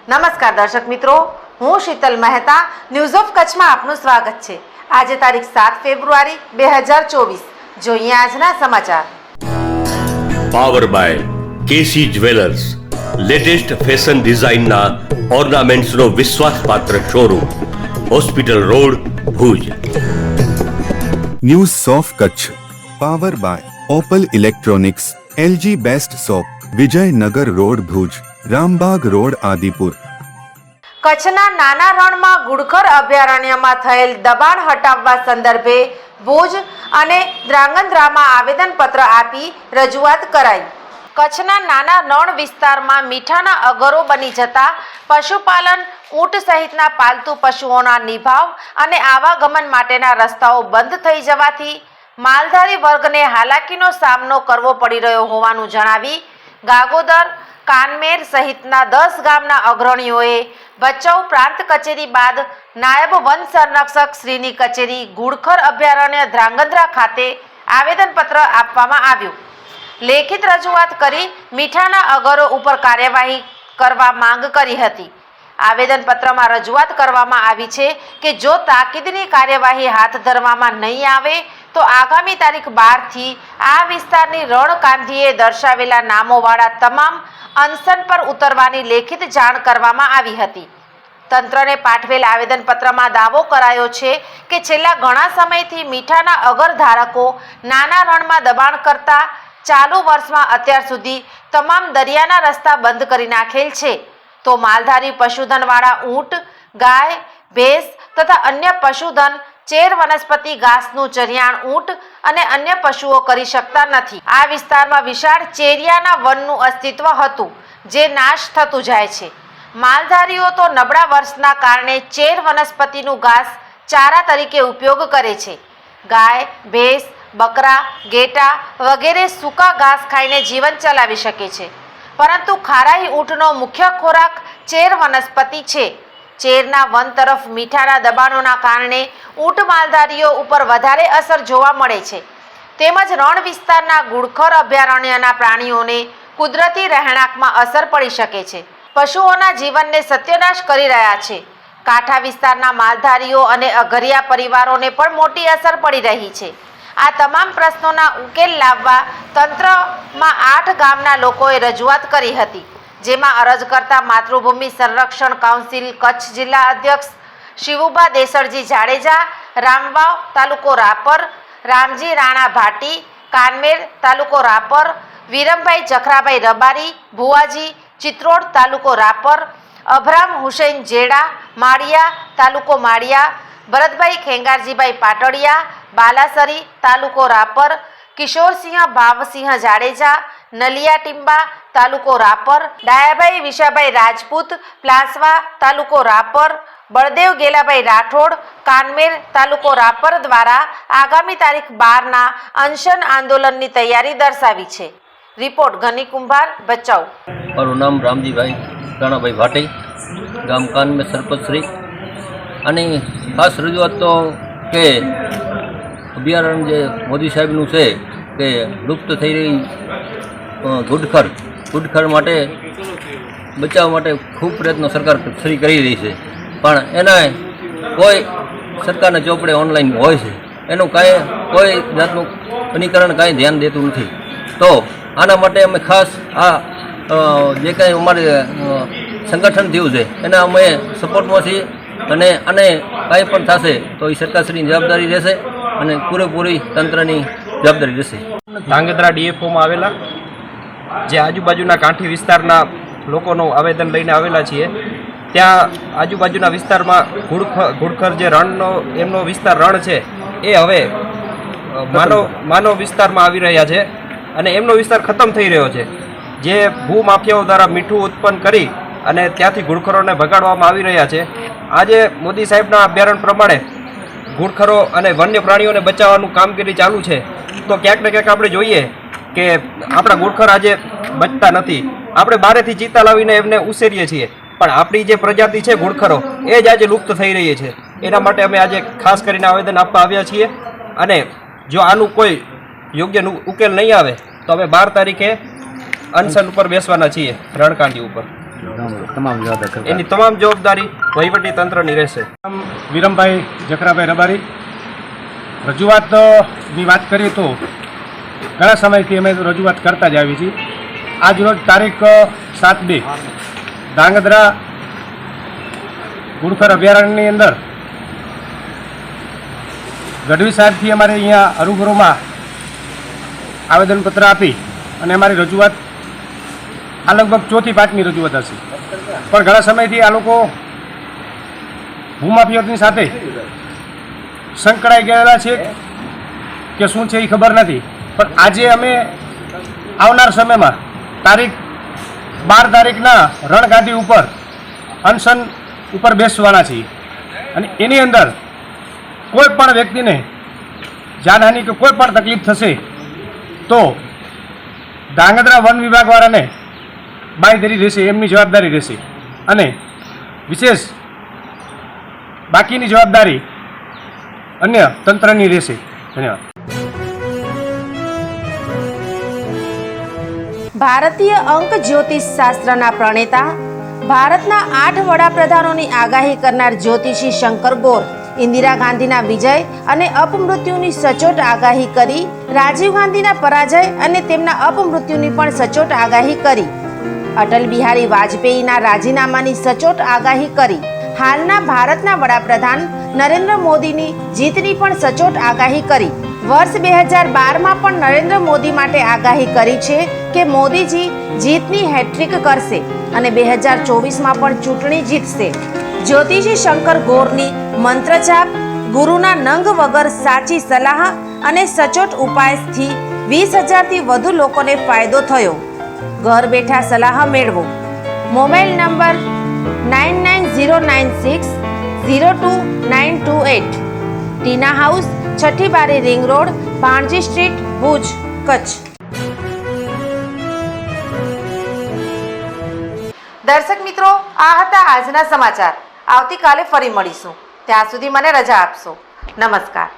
નમસ્કાર દર્શક મિત્રો, હું શીતલ મહેતા ન્યૂઝ ઓફ કચ્છમાં આપનું સ્વાગત છે। આજે તારીખ 7 ફેબ્રુઆરી 2024। જોઈએ આજના સમાચાર। Power by KC jewellers, latest fashion ડિઝાઇનના ઓર્નામેન્ટ્સનો વિશ્વાસપાત્ર showroom, hospital road, Bhuj. News of Kutch power by Opal electronics, LG best shop, Vijaynagar road, Bhuj, Rambag road, Adipur. કચ્છના નાના રણમાં ગુડખર અભયારણ્યમાં થયેલ દબાણ હટાવવા સંદર્ભે ભુજ અને ધ્રાંગધ્રામાં આવેદનપત્ર આપી રજૂઆત કરાઈ। કચ્છના નાના રણ વિસ્તારમાં મીઠાના અગરો બની જતા પશુપાલન, ઊંટ સહિતના પાલતુ પશુઓના નિભાવ અને આવાગમન માટેના રસ્તાઓ બંધ થઈ જવાથી માલધારી વર્ગને હાલાકીનો સામનો કરવો પડી રહ્યો હોવાનું જણાવી ગાગોદર, કાનમેર સહિતના 10 ગામના અગ્રણીઓએ ભચાઉ પ્રાંત કચેરી બાદ નાયબ વન સંરક્ષક શ્રીની કચેરી ગુડખર અભયારણ્ય ધ્રાંગધ્રા ખાતે આવેદનપત્ર આપવામાં આવ્યું। લેખિત રજૂઆત કરી મીઠાના અગરો ઉપર કાર્યવાહી કરવા માંગ કરી હતી। આવેદનપત્રમાં રજૂઆત કરવામાં આવી છે કે જો તાકીદની કાર્યવાહી હાથ ધરવામાં નહીં આવે તો આગામી તારીખ 12 થી આ વિસ્તારની રણકાંધીએ દર્શાવેલા નામોવાળા તમામ અનશન પર ઉતરવાની લેખિત જાણ કરવામાં આવી હતી। તંત્રને પાઠવેલ આવેદનપત્રમાં દાવો કરાયો છે કે છેલ્લા ઘણા સમયથી મીઠાના અગર ધારકો નાના રણમાં દબાણ કરતા ચાલુ વર્ષમાં અત્યાર સુધી તમામ દરિયાના રસ્તા બંધ કરી નાખેલ છે, તો માલધારી પશુધનવાળા ઊંટ, ગાય, ભેંસ તથા અન્ય પશુધન ચેર વનસ્પતિ ઘાસનું ચરિયાણ ઊંટ અને અન્ય પશુઓ કરી શકતા નથી। આ વિસ્તારમાં વિશાળ ચેરિયાના વનનું અસ્તિત્વ હતું, જે નાશ થતું જાય છે। માલધારીઓ તો નબળા વર્ષના કારણે ચેર વનસ્પતિનું ઘાસ ચારા તરીકે ઉપયોગ કરે છે। ગાય, ભેંસ, બકરા, ગેટા વગેરે સૂકા ઘાસ ખાઈને જીવન ચલાવી શકે છે, પરંતુ ખારાઈ ઊંટનો મુખ્ય ખોરાક ચેર વનસ્પતિ છે। ચેરના વન તરફ મીઠાના દબાણોના કારણે ઊંટ માલધારીઓ ઉપર વધારે અસર જોવા મળે છે, તેમજ રણ વિસ્તારના ગુડખર અભયારણ્યના પ્રાણીઓને કુદરતી રહેણાંકમાં અસર પડી શકે છે, પશુઓના જીવનને સત્યનાશ કરી રહ્યા છે। કાંઠા વિસ્તારના માલધારીઓ અને અઘરિયા પરિવારોને પણ મોટી અસર પડી રહી છે। આ તમામ પ્રશ્નોના ઉકેલ લાવવા તંત્રમાં 8 ગામના લોકોએ રજૂઆત કરી હતી, જેમાં અરજ કરતા માતૃભૂમિ સંરક્ષણ કાઉન્સિલ કચ્છ જિલ્લા અધ્યક્ષ શિવુભા દેસરજી જાડેજા, રામવાવ તાલુકો રાપર, રામજી રાણા ભાટી, કાનમેર તાલુકો રાપર, વિરમભાઈ જખરાભાઈ રબારી, ભુવાજી ચિત્રોડ તાલુકો રાપર, અભરામ હુસૈન જેડા, માળિયા તાલુકો માળિયા, ભરતભાઈ ખેંગારજીભાઈ પાટડિયા, બાલાસરી તાલુકો રાપર, કિશોરસિંહ ભાવસિંહ જાડેજા, નલિયા ટીંબા તાલુકો રાપર, ડાયાભાઈ વિશાભાઈ રાજપૂત, પ્લાસવા તાલુકો રાપર, બળદેવ ગેલાભાઈ રાઠોડ, કાનમેર તાલુકો રાપર દ્વારા આગામી તારીખ 12ના અનશન આંદોલનની તૈયારી દર્શાવી છે। રિપોર્ટ ગની કુંભાર, ભચાઉ। મારું નામ રામજીભાઈ રાણાભાઈ ભાટી, ગામ કાનમેર સરપંચશ્રી। અને ખાસ રજૂઆત તો કે અભયારણ્ય જે મોદી સાહેબનું છે કે લુપ્ત થઈ રહી ગુડખર માટે બચાવવા માટે ખૂબ પ્રયત્નો સરકાર શ્રી કરી રહી છે, પણ એના કોઈ સરકારના ચોપડે ઓનલાઈન હોય છે, એનું કોઈ જાતનું વનીકરણ કાંઈ ધ્યાન દેતું નથી। તો આના માટે અમે ખાસ આ જે કાંઈ અમારે સંગઠન થયું છે એના અમે સપોર્ટમાં છીએ, અને કાંઈ પણ થશે તો એ સરકારશ્રીની જવાબદારી રહેશે અને પૂરેપૂરી તંત્રની જવાબદારી રહેશે। ધ્રાંગધ્રા ડીએફઓમાં આવેલા જે આજુબાજુના કાંઠી વિસ્તારના લોકોનું આવેદન લઈને આવેલા છીએ, ત્યાં આજુબાજુના વિસ્તારમાં ગુડખર જે રણનો એમનો વિસ્તાર રણ છે એ હવે માનવ વિસ્તારમાં આવી રહ્યા છે અને એમનો વિસ્તાર ખતમ થઈ રહ્યો છે। જે ભૂમાફિયાઓ દ્વારા મીઠું ઉત્પન્ન કરી અને ત્યાંથી ગુડખરોને ભગાડવામાં આવી રહ્યા છે। આજે મોદી સાહેબના અભયારણ્ય પ્રમાણે ગુડખરો અને વન્ય પ્રાણીઓને બચાવવાનું કામગીરી ચાલુ છે, તો ક્યાંક ને ક્યાંક આપણે જોઈએ કે આપણા ગુડખર આજે બચતા નથી। આપણે બહારેથી ચિત્તા લાવીને એમને ઉછેરીએ છીએ, પણ આપણી જે પ્રજાતિ છે ગુડખરો એ જ આજે લુપ્ત થઈ રહી છે। એના માટે અમે આજે ખાસ કરીને આવેદન આપવા આવ્યા છીએ, અને જો આનું કોઈ યોગ્ય ઉકેલ નહીં આવે તો અમે 12 તારીખે અનશન ઉપર બેસવાના છીએ, રણકાંધી ઉપર। તમામ જવાબદાર એની તમામ જવાબદારી વહીવટી તંત્રની રહેશે. વિરમભાઈ જખરાભાઈ રબારી. રજૂઆતની વાત કરીએ તો ઘણા સમયથી અમે રજૂઆત કરતા જ આવી છીએ. આજ રોજ તારીખ 7/2 ધાંગધ્રા ગુડખર અભયારણ્યની અંદર ગઢવી સાહેબથી અમારે અહીંયા અરૂબરૂમાં આવેદનપત્ર આપી અને અમારી રજૂઆત આ લગભગ 4થી 5મી રજૂઆત હશે. પણ ઘણા સમયથી આ લોકો ભૂમાફિયાની સાથે સંકળાઈ ગયેલા છે કે શું છે એ ખબર નથી. પણ આજે અમે આવનાર સમયમાં તારીખ 12 તારીખના રણગાદી ઉપર અનશન ઉપર બેસવાના છીએ અને એની અંદર કોઈ પણ વ્યક્તિને જાનહાનિ કે કોઈ પણ તકલીફ થશે તો ધાંગધ્રા વન વિભાગવાળાને બાંયધરી રહેશે, એમની જવાબદારી રહેશે અને વિશેષ બાકીની જવાબદારી અન્ય તંત્રની રહેશે. ધન્યવાદ. ભારતીય અંક જ્યોતિષ શાસ્ત્રના પ્રણેતા, ભારતના 8 વડાપ્રધાનોની આગાહી કરનાર જ્યોતિષી શંકર ગોર ઇન્દિરા ગાંધીના વિજય અને અપમૃત્યુની સચોટ આગાહી કરી, રાજીવ ગાંધીના પરાજય અને તેમના અપમૃત્યુની પણ સચોટ આગાહી કરી, અટલ બિહારી વાજપેયીના રાજીનામાની સચોટ આગાહી કરી, હાલના ભારતના વડાપ્રધાન નરેન્દ્ર મોદીની જીતની પણ સચોટ આગાહી કરી. વર્ષ 2012માં પણ નરેન્દ્ર મોદી માટે આગાહી કરી છે કે મોદીજી જીતની હેટ્રિક કરશે અને 2024માં પણ ચૂંટણી જીતશે. જ્યોતિષી શંકર ગોરની મંત્રજાપ, ગુરુના નંગ વગર સાચી સલાહ અને સચોટ ઉપાયથી 20,000થી વધુ લોકોને ફાયદો થયો. ઘર બેઠા સલાહ મેળવો. Mobile number 9909602928. ટીના હાઉસ, છઠ્ઠી બારી ring road, Bhanji street, Bhuj, Kutch. દર્શક મિત્રો, આ હતા આજના સમાચાર. આવતીકાલે ફરી મળીશું. ત્યાં સુધી મને રજા આપશો. નમસ્કાર.